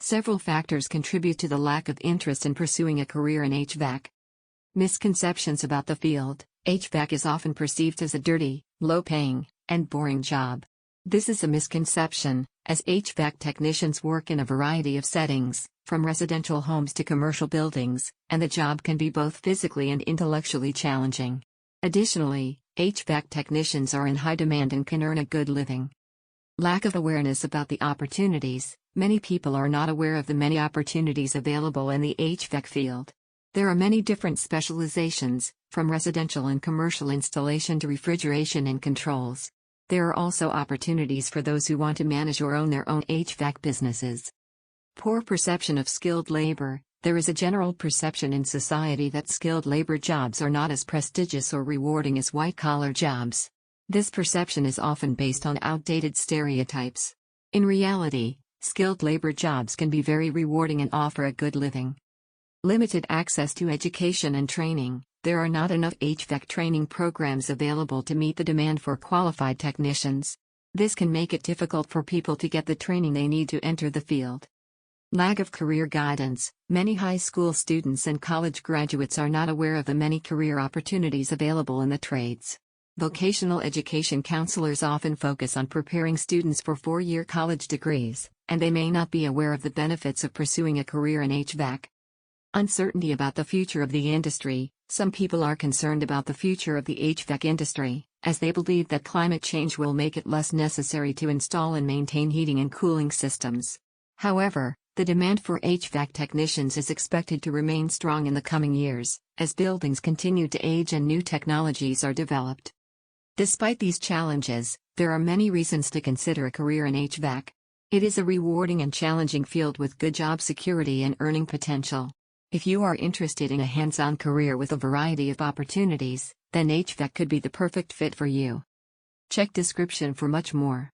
Several factors contribute to the lack of interest in pursuing a career in HVAC. Misconceptions about the field. HVAC is often perceived as a dirty, low-paying, and boring job. This is a misconception, as HVAC technicians work in a variety of settings, from residential homes to commercial buildings, and the job can be both physically and intellectually challenging. Additionally, HVAC technicians are in high demand and can earn a good living. Lack of awareness about the opportunities. Many people are not aware of the many opportunities available in the HVAC field. There are many different specializations, from residential and commercial installation to refrigeration and controls. There are also opportunities for those who want to manage or own their own HVAC businesses. Poor perception of skilled labor. There is a general perception in society that skilled labor jobs are not as prestigious or rewarding as white-collar jobs. This perception is often based on outdated stereotypes. In reality, skilled labor jobs can be very rewarding and offer a good living. Limited access to education and training. There are not enough HVAC training programs available to meet the demand for qualified technicians. This can make it difficult for people to get the training they need to enter the field. Lack of career guidance. Many high school students and college graduates are not aware of the many career opportunities available in the trades. Vocational education counselors often focus on preparing students for 4-year college degrees, and they may not be aware of the benefits of pursuing a career in HVAC. Uncertainty about the future of the industry. Some people are concerned about the future of the HVAC industry, as they believe that climate change will make it less necessary to install and maintain heating and cooling systems. However, the demand for HVAC technicians is expected to remain strong in the coming years, as buildings continue to age and new technologies are developed. Despite these challenges, there are many reasons to consider a career in HVAC. It is a rewarding and challenging field with good job security and earning potential. If you are interested in a hands-on career with a variety of opportunities, then HVAC could be the perfect fit for you. Check description for much more.